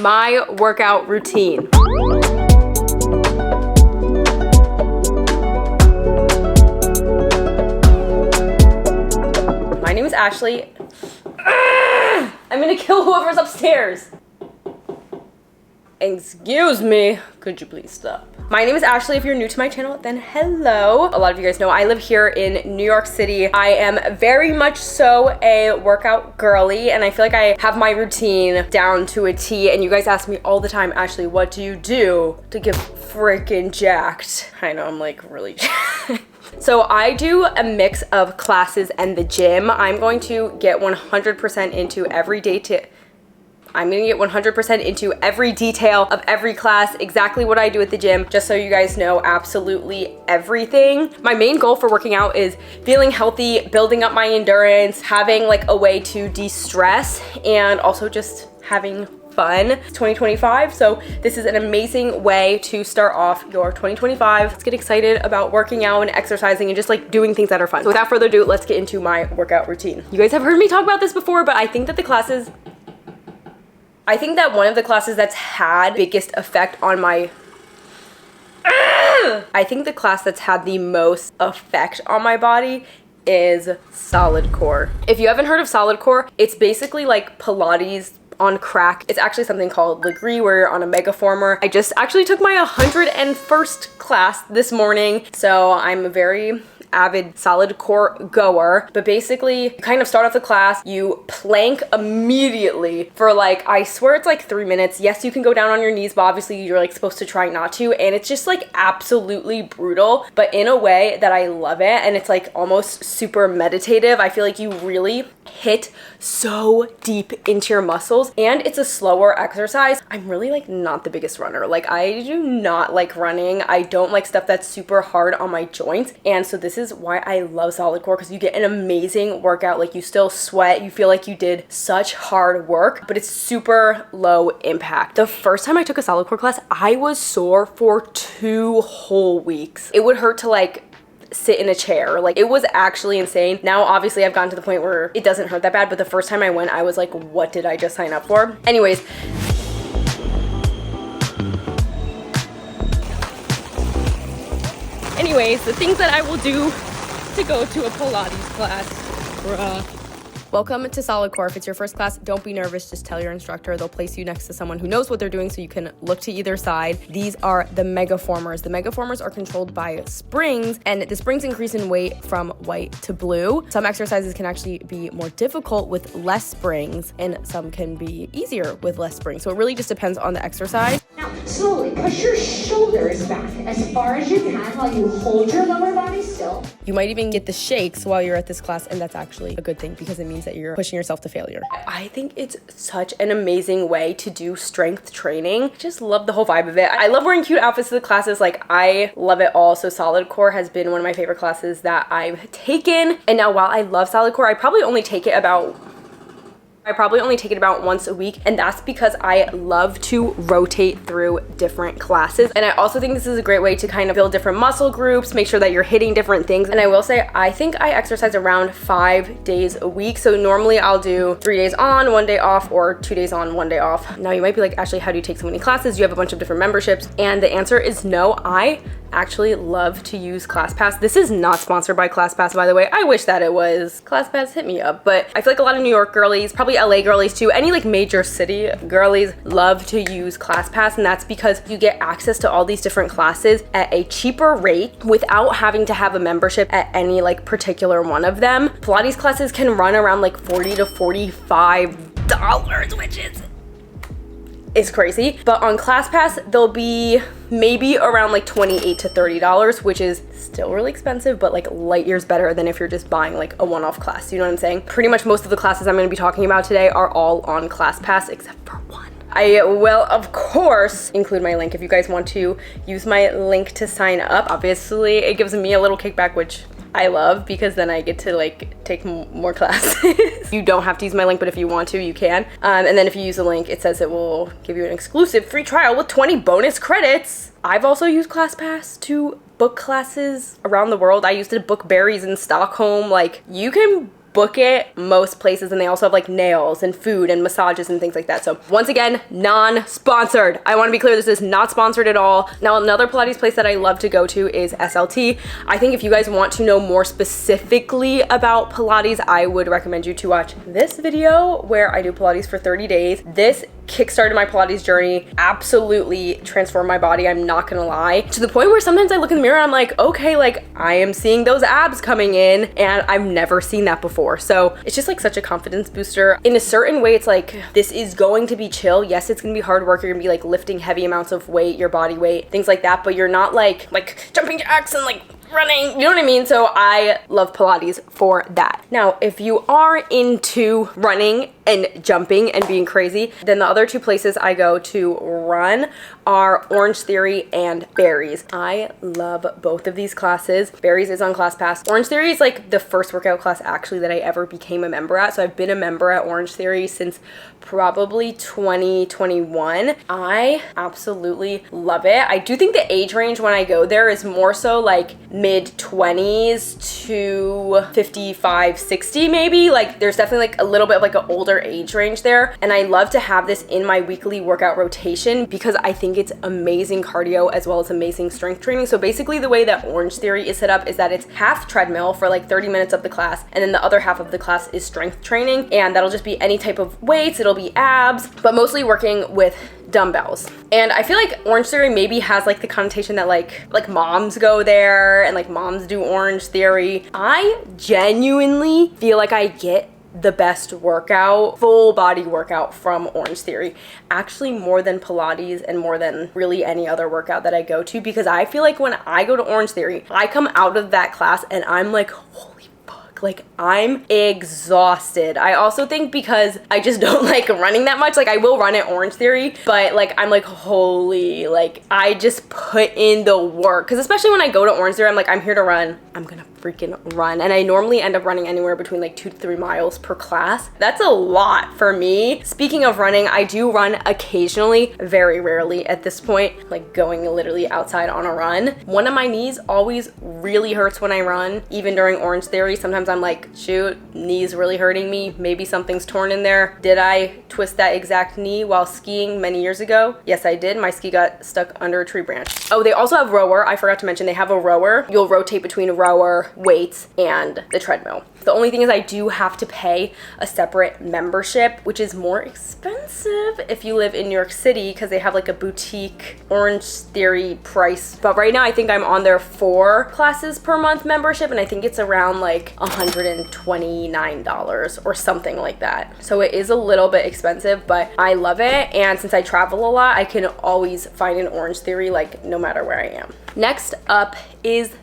my workout routine. My name is Ashley. I'm gonna kill whoever's upstairs. Excuse me, could you please stop? My name is Ashley. If you're new to my channel, then hello. A lot of you guys know I live here in New York City. I am very much so a workout girly, and I feel like I have my routine down to a T, and you guys ask me all the time, Ashley, what do you do to get freaking jacked? I know, I'm like really So I do a mix of classes and the gym. I'm going to get 100% into every detail of every class, exactly what I do at the gym, just so you guys know absolutely everything. My main goal for working out is feeling healthy, building up my endurance, having like a way to de-stress, and also just having fun. It's 2025, so this is an amazing way to start off your 2025. Let's get excited about working out and exercising and just like doing things that are fun. So without further ado, let's get into my workout routine. You guys have heard me talk about this before, but I think that one of the classes that's had biggest effect on my I think the class that's had the most effect on my body is solid core. If you haven't heard of solid core, it's basically like Pilates on crack. It's actually something called Legree, where you're on a megaformer. I just actually took my 101st class this morning, so I'm a very avid solid core goer. But basically, you kind of start off the class, you plank immediately for like, I swear it's like 3 minutes. Yes, you can go down on your knees, but obviously you're like supposed to try not to, and it's just like absolutely brutal, but in a way that I love it, and it's like almost super meditative. I feel like you really hit so deep into your muscles, and it's a slower exercise. I'm really like not the biggest runner. Like, I do not like running. I don't like stuff that's super hard on my joints, and so this is why I love solid core, because you get an amazing workout. Like, you still sweat, you feel like you did such hard work, but it's super low impact. The first time I took a solid core class, I was sore for 2 whole weeks. It would hurt to like sit in a chair. Like, it was actually insane. Now obviously I've gotten to the point where it doesn't hurt that bad, but the first time I went, I was like, what did I just sign up for? Anyways, the things that I will do to go to a Pilates class. Bruh. Welcome to solid core. If it's your first class, don't be nervous. Just tell your instructor. They'll place you next to someone who knows what they're doing, so you can look to either side. These are the megaformers. The megaformers are controlled by springs, and the springs increase in weight from white to blue. Some exercises can actually be more difficult with less springs, and some can be easier with less springs. So it really just depends on the exercise. Now, slowly push your shoulders back as far as you can while you hold your lower body still. You might even get the shakes while you're at this class, and that's actually a good thing because it means that you're pushing yourself to failure. I think it's such an amazing way to do strength training. Just love the whole vibe of it. I love wearing cute outfits to the classes. Like, I love it all. So solid core has been one of my favorite classes that I've taken. And now, while I love solid core, I probably only take it about once a week, and that's because I love to rotate through different classes. And I also think this is a great way to kind of build different muscle groups, make sure that you're hitting different things. And I will say, I think I exercise around 5 days a week. So normally I'll do 3 days on, 1 day off, or 2 days on, 1 day off. Now you might be like, Ashley, how do you take so many classes? You have a bunch of different memberships. And the answer is no. I actually love to use ClassPass. This is not sponsored by ClassPass, by the way. I wish that it was. ClassPass, hit me up. But I feel like a lot of New York girlies, probably LA girlies too, any like major city girlies love to use ClassPass, and that's because you get access to all these different classes at a cheaper rate without having to have a membership at any like particular one of them. Pilates classes can run around like $40 to $45, which is crazy. But on ClassPass, they'll be maybe around like $28 to $30, which is still really expensive, but like light years better than if you're just buying like a one-off class. You know what I'm saying? Pretty much most of the classes I'm going to be talking about today are all on ClassPass except for one. I will, of course, include my link if you guys want to use my link to sign up. Obviously, it gives me a little kickback, which I love, because then I get to like take more classes. You don't have to use my link, but if you want to, you can. And then if you use the link, it says it will give you an exclusive free trial with 20 bonus credits. I've also used ClassPass to book classes around the world. I used to book berries in Stockholm. Like, you can book it most places, and they also have like nails and food and massages and things like that. So once again, non-sponsored. I want to be clear, this is not sponsored at all. Now, another Pilates place that I love to go to is SLT. I think if you guys want to know more specifically about Pilates, I would recommend you to watch this video where I do Pilates for 30 days. This kickstarted my Pilates journey, absolutely transformed my body, I'm not gonna lie, to the point where sometimes I look in the mirror and I'm like, okay, like I am seeing those abs coming in, and I've never seen that before. So it's just like such a confidence booster. In a certain way, it's like, this is going to be chill. Yes, it's gonna be hard work. You're gonna be like lifting heavy amounts of weight, your body weight, things like that, but you're not like jumping jacks and like running, you know what I mean? So I love Pilates for that. Now, if you are into running and jumping and being crazy, then the other two places I go to run are Orange Theory and Barry's. I love both of these classes. Barry's is on ClassPass. Orange Theory is like the first workout class actually that I ever became a member at. So I've been a member at Orange Theory since probably 2021. I absolutely love it. I do think the age range when I go there is more so like mid 20s to 55, 60 maybe. Like there's definitely like a little bit of like an older age range there. And I love to have this in my weekly workout rotation because I think it's amazing cardio as well as amazing strength training. So basically the way that Orange Theory is set up is that it's half treadmill for like 30 minutes of the class, and then the other half of the class is strength training, and that'll just be any type of weights. It'll be abs, but mostly working with dumbbells. And I feel like Orange Theory maybe has like the connotation that like moms go there and like moms do Orange Theory. I genuinely feel like I get the best workout, full body workout from Orange Theory, actually more than Pilates and more than really any other workout that I go to, because I feel like when I go to Orange Theory, I come out of that class and I'm like, holy fuck, like I'm exhausted. I also think because I just don't like running that much, like I will run at Orange Theory, but like I'm like, holy, like I just put in the work, because especially when I go to Orange Theory, I'm like, I'm here to run, I'm gonna freaking run. And I normally end up running anywhere between like 2 to 3 miles per class. That's a lot for me. Speaking of running, I do run occasionally, very rarely at this point, like going literally outside on a run. One of my knees always really hurts when I run, even during Orange Theory. Sometimes I'm like, shoot, knee's really hurting me. Maybe something's torn in there. Did I twist that exact knee while skiing many years ago? Yes, I did. My ski got stuck under a tree branch. Oh, they also have rower. I forgot to mention they have a rower. You'll rotate between a rower, weights, and the treadmill. The only thing is I do have to pay a separate membership, which is more expensive if you live in New York City, because they have like a boutique Orange Theory price. But right now I think I'm on their 4 classes per month membership, and I think it's around like $129 or something like that. So it is a little bit expensive, but I love it. And since I travel a lot, I can always find an Orange Theory like no matter where I am. Next up is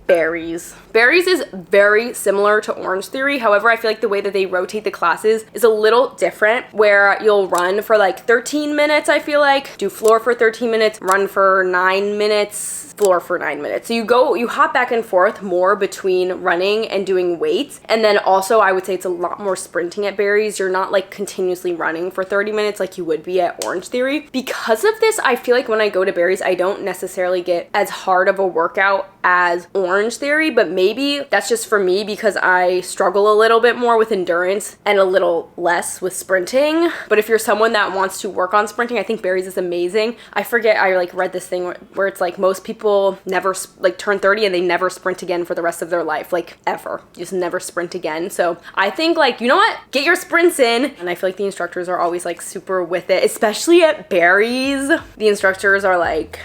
Barry's. Barry's is very similar to Orange Theory. However, I feel like the way that they rotate the classes is a little different, where you'll run for like 13 minutes, I feel like, do floor for 13 minutes, run for 9 minutes, floor for 9 minutes. So you hop back and forth more between running and doing weights. And then also I would say it's a lot more sprinting at Barry's. You're not like continuously running for 30 minutes like you would be at Orange Theory. Because of this, I feel like when I go to Barry's, I don't necessarily get as hard of a workout as Orange Theory, but maybe that's just for me because I struggle a little bit more with endurance and a little less with sprinting. But if you're someone that wants to work on sprinting, I think Barry's is amazing. I forget, I like read this thing where it's like most people never like turn 30 and they never sprint again for the rest of their life, like ever, just never sprint again. So I think like, you know what, get your sprints in. And I feel like the instructors are always like super with it, especially at Barry's. The instructors are like,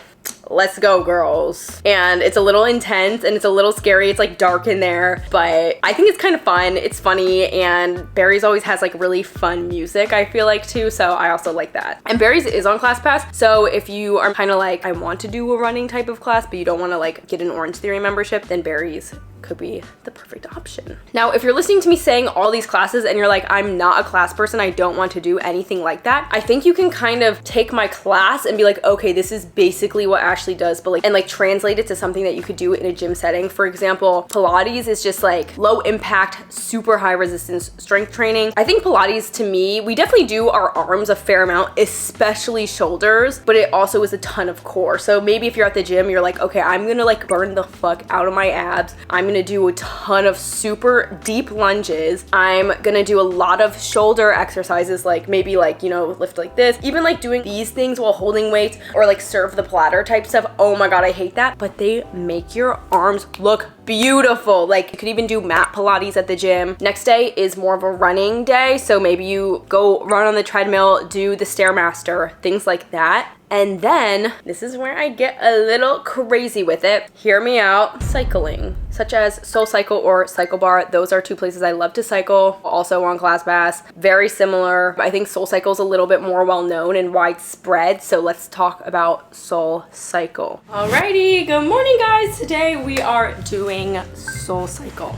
let's go girls. And it's a little intense and it's a little scary. It's like dark in there, but I think it's kind of fun. It's funny, and Barry's always has like really fun music, I feel like, too. So I also like that. And Barry's is on ClassPass. So if you are kind of like, I want to do a running type of class, but you don't want to like get an Orange Theory membership, then Barry's could be the perfect option. Now, if you're listening to me saying all these classes and you're like, I'm not a class person, I don't want to do anything like that, I think you can kind of take my class and be like, okay, this is basically what Ashley does, but like, and like translate it to something that you could do in a gym setting. For example, Pilates is just like low impact, super high resistance strength training. I think Pilates, to me, we definitely do our arms a fair amount, especially shoulders, but it also is a ton of core. So maybe if you're at the gym, you're like, okay, I'm gonna like burn the fuck out of my abs. I'm gonna gonna do a ton of super deep lunges. I'm gonna do a lot of shoulder exercises, like maybe like, you know, lift like this, even like doing these things while holding weights, or like serve the platter type stuff. Oh my God, I hate that. But they make your arms look beautiful. Like you could even do mat Pilates at the gym. Next day is more of a running day. So maybe you go run on the treadmill, do the Stairmaster, things like that. And then this is where I get a little crazy with it. Hear me out. Cycling, such as Soul Cycle or Cycle Bar. Those are two places I love to cycle. Also on ClassPass. Very similar. I think Soul Cycle is a little bit more well known and widespread. So let's talk about Soul Cycle. Alrighty, good morning guys. Today we are doing Soul Cycle.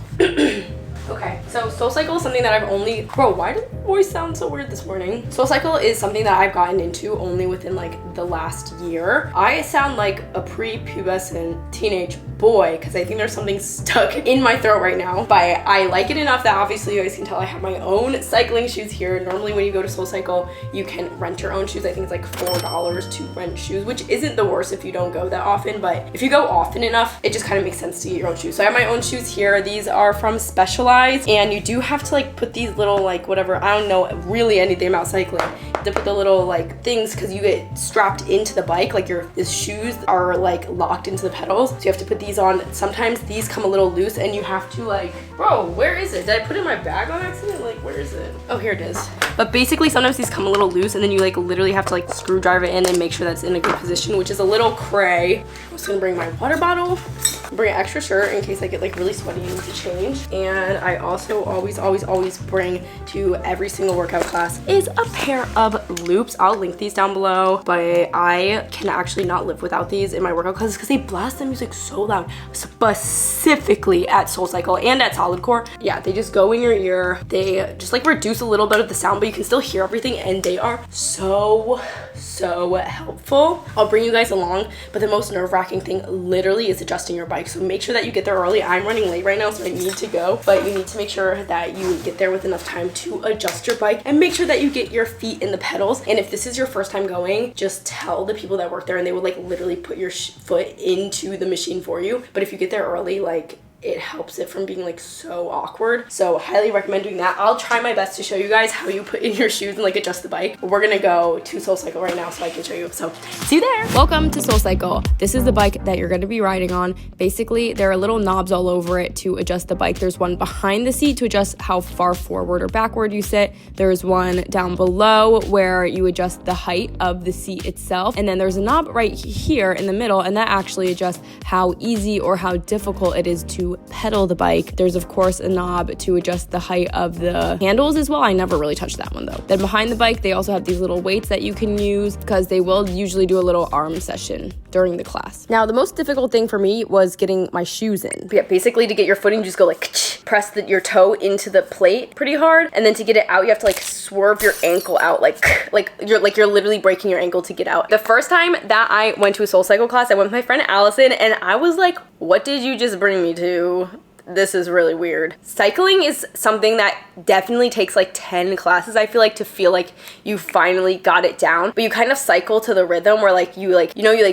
Okay, so Soul Cycle is something that I've only, bro, why did my voice sound so weird this morning? Soul Cycle is something that I've gotten into only within like the last year. I sound like a prepubescent teenage boy because I think there's something stuck in my throat right now, but I like it enough that obviously you guys can tell I have my own cycling shoes here. Normally when you go to Soul Cycle, you can rent your own shoes. I think it's like $4 to rent shoes, which isn't the worst if you don't go that often, but if you go often enough, it just kind of makes sense to get your own shoes. So I have my own shoes here. These are from Specialized. And you do have to like put these little like whatever, I don't know really anything about cycling, you have to put the little like things because you get strapped into the bike, like the shoes are like locked into the pedals, so you have to put these on. Sometimes these come a little loose and you have to like, bro, where is it? Did I put it in my bag on accident? Like, where is it? Oh, here it is. But basically sometimes these come a little loose and then you like literally have to like screwdriver it in and make sure that's in a good position, which is a little cray. I'm just gonna bring my water bottle, bring an extra shirt in case I get like really sweaty and need to change. And I also always bring to every single workout class is a pair of loops. I'll link these down below, but I can actually not live without these in my workout classes because they blast the music so loud, specifically at Soul Cycle and at Solid Core. Yeah, they just go in your ear. They just like reduce a little bit of the sound, but you can still hear everything, and they are so helpful. I'll bring you guys along, but the most nerve-wracking thing literally is adjusting your bike. So make sure that you get there early. I'm running late right now, so I need to go, but you need to make sure that you get there with enough time to adjust your bike and make sure that you get your feet in the pedals. And if this is your first time going, just tell the people that work there and they will like literally put your foot into the machine for you. But if you get there early, like it helps it from being like so awkward. So highly recommend doing that. I'll try my best to show you guys how you put in your shoes and like adjust the bike. But we're gonna go to Soul Cycle right now so I can show you. So see you there. Welcome to Soul Cycle. This is the bike that you're gonna be riding on. Basically, there are little knobs all over it to adjust the bike. There's one behind the seat to adjust how far forward or backward you sit. There's one down below where you adjust the height of the seat itself. And then there's a knob right here in the middle, and that actually adjusts how easy or how difficult it is to pedal the bike. There's of course a knob to adjust the height of the handles as well. I never really touched that one though. Then behind the bike, they also have these little weights that you can use because they will usually do a little arm session during the class. Now, the most difficult thing for me was getting my shoes in. Yeah, basically to get your footing, you just go like press your toe into the plate pretty hard, and then to get it out, you have to like swerve your ankle out like you're literally breaking your ankle to get out. The first time that I went to a Soul Cycle class, I went with my friend Allison, and I was like, what did you just bring me to? This is really weird. Cycling is something that definitely takes like 10 classes, I feel like you finally got it down. But you kind of cycle to the rhythm where like you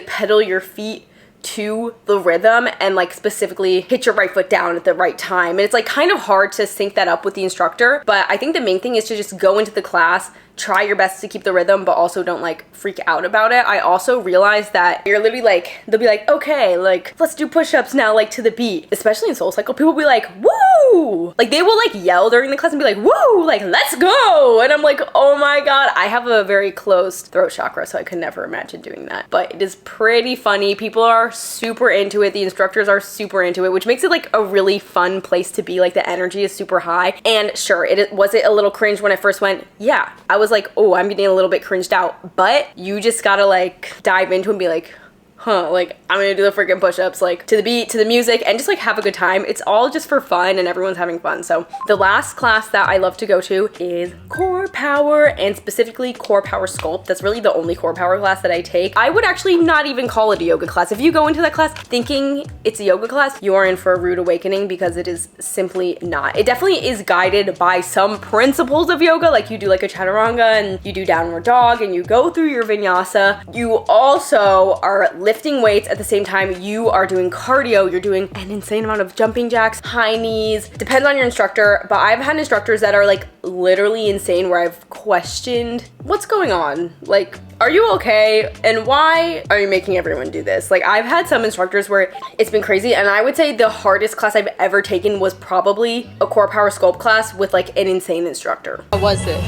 pedal your feet to the rhythm and like specifically hit your right foot down at the right time. And it's like kind of hard to sync that up with the instructor. But I think the main thing is to just go into the class, try your best to keep the rhythm, but also don't like freak out about it. I also realized that you're literally like, they'll be like, okay, like let's do push-ups now, like to the beat. Especially in Soul Cycle, people will be like, woo! Like they will like yell during the class and be like, woo, like let's go. And I'm like, oh my God, I have a very closed throat chakra, so I could never imagine doing that. But it is pretty funny. People are super into it. The instructors are super into it, which makes it like a really fun place to be. Like the energy is super high. And sure, was it a little cringe when I first went? Yeah, I was like, oh, I'm getting a little bit cringed out, but you just gotta like dive into it and be like, huh, like I'm gonna do the freaking push-ups like to the beat, to the music, and just like have a good time. It's all just for fun and everyone's having fun. So the last class that I love to go to is Core Power, and specifically Core Power Sculpt. That's really the only Core Power class that I take. I would actually not even call it a yoga class. If you go into that class thinking it's a yoga class, you are in for a rude awakening because it is simply not. It definitely is guided by some principles of yoga, like you do like a chaturanga and you do downward dog and you go through your vinyasa. You also are lifting weights at the same time you are doing cardio. You're doing an insane amount of jumping jacks, high knees, depends on your instructor, but I've had instructors that are like literally insane where I've questioned what's going on. Like, are you okay? And why are you making everyone do this? Like, I've had some instructors where it's been crazy, and I would say the hardest class I've ever taken was probably a core power sculpt class with like an insane instructor. How was it?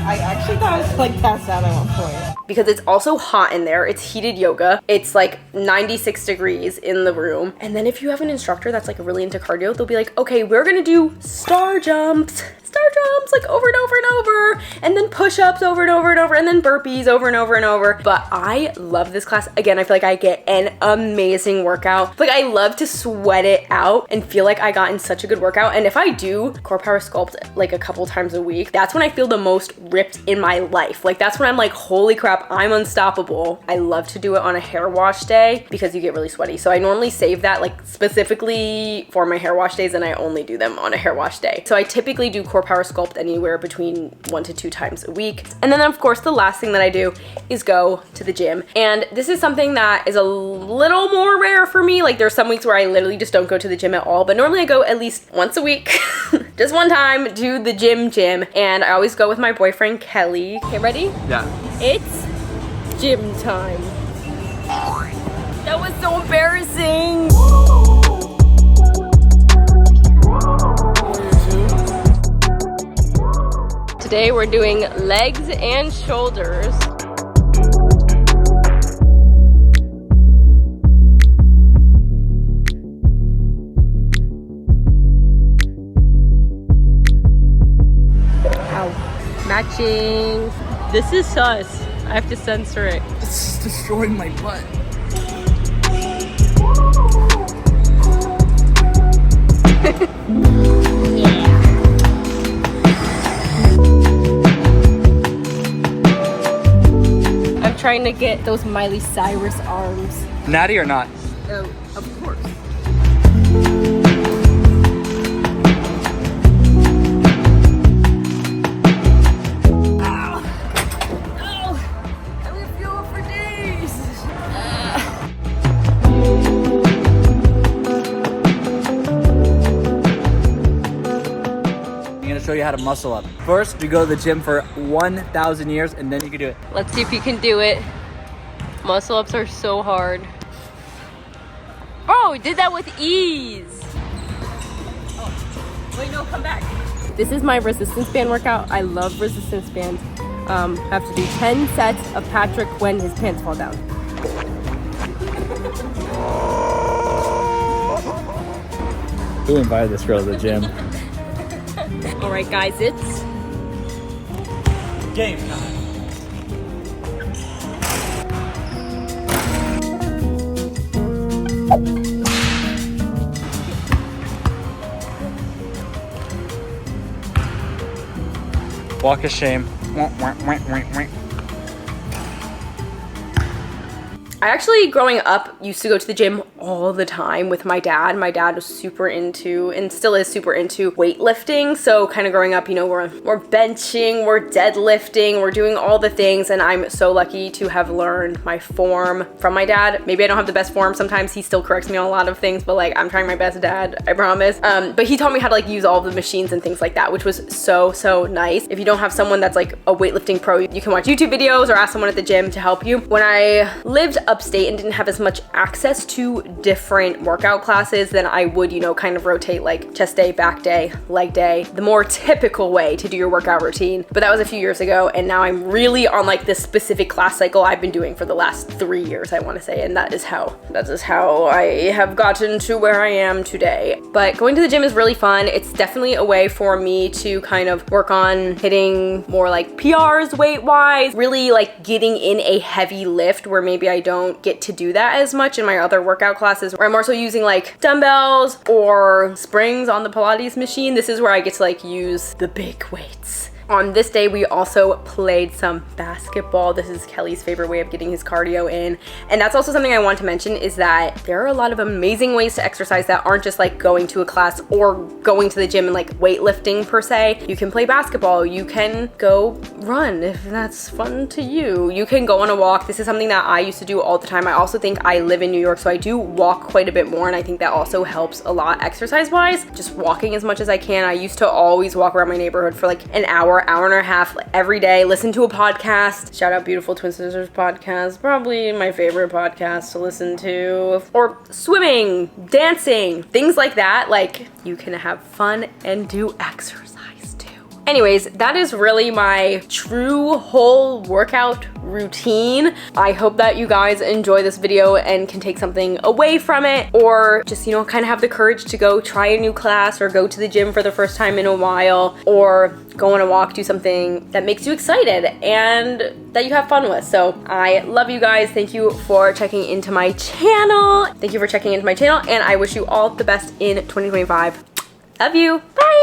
I actually thought I was like passed out at one point. Because it's also hot in there. It's heated yoga. It's like 96 degrees in the room. And then if you have an instructor that's like really into cardio, they'll be like, okay, we're gonna do star jumps like over and over and over, and then push-ups over and over and over, and then burpees over and over and over. But I love this class. Again, I feel like I get an amazing workout. Like, I love to sweat it out and feel like I got in such a good workout. And if I do core power sculpt like a couple times a week, that's when I feel the most ripped in my life. Like, that's when I'm like, holy crap, I'm unstoppable. I love to do it on a hair wash day because you get really sweaty. So I normally save that like specifically for my hair wash days, and I only do them on a hair wash day. So I typically do core power sculpt anywhere between 1 to 2 times a week. And then of course the last thing that I do is go to the gym. And this is something that is a little more rare for me. Like, there's some weeks where I literally just don't go to the gym at all, but normally I go at least once a week, just one time to the gym. And I always go with my boyfriend, Kelly. Okay, ready? Yeah. It's gym time. That was so embarrassing. Today we're doing legs and shoulders. Ow. Matching. This is sus. I have to censor it. It's just destroying my butt. I'm trying to get those Miley Cyrus arms. Natty or not? Oh, of course. Show you how to muscle up. First, we go to the gym for 1,000 years, and then you can do it. Let's see if you can do it. Muscle ups are so hard. Oh, we did that with ease. Oh, wait, no, come back. This is my resistance band workout. I love resistance bands. Have to do 10 sets of Patrick when his pants fall down. Who invited this girl to the gym? All right, guys, it's game time. Walk of shame. I actually, growing up, used to go to the gym all the time with my dad. My dad was super into, and still is super into, weightlifting. So kind of growing up, you know, we're benching, we're deadlifting, we're doing all the things. And I'm so lucky to have learned my form from my dad. Maybe I don't have the best form. Sometimes he still corrects me on a lot of things, but like, I'm trying my best, Dad, I promise. But he taught me how to like use all the machines and things like that, which was so nice. If you don't have someone that's like a weightlifting pro, you can watch YouTube videos or ask someone at the gym to help you. When I lived upstate and didn't have as much access to different workout classes, then I would, you know, kind of rotate like chest day, back day, leg day, the more typical way to do your workout routine. But that was a few years ago, and now I'm really on like this specific class cycle I've been doing for the last 3 years, I want to say, and that is how I have gotten to where I am today. But going to the gym is really fun. It's definitely a way for me to kind of work on hitting more like PRs weight-wise, really like getting in a heavy lift where maybe I don't get to do that as much in my other workout classes, where I'm more so using like dumbbells or springs on the Pilates machine. This is where I get to like use the big weights On this day, we also played some basketball. This is Kelly's favorite way of getting his cardio in. And that's also something I want to mention, is that there are a lot of amazing ways to exercise that aren't just like going to a class or going to the gym and like weightlifting per se. You can play basketball, you can go run if that's fun to you. You can go on a walk. This is something that I used to do all the time. I also think I live in New York, so I do walk quite a bit more, and I think that also helps a lot exercise-wise. Just walking as much as I can. I used to always walk around my neighborhood for like an hour and a half every day, listen to a podcast. Shout out Beautiful Twin Sisters podcast, probably my favorite podcast to listen to. Or swimming, dancing, things like that. Like, you can have fun and do exercise. Anyways, that is really my true whole workout routine. I hope that you guys enjoy this video and can take something away from it, or just, you know, kind of have the courage to go try a new class or go to the gym for the first time in a while, or go on a walk, do something that makes you excited and that you have fun with. So I love you guys. Thank you for checking into my channel. And I wish you all the best in 2025. Love you. Bye.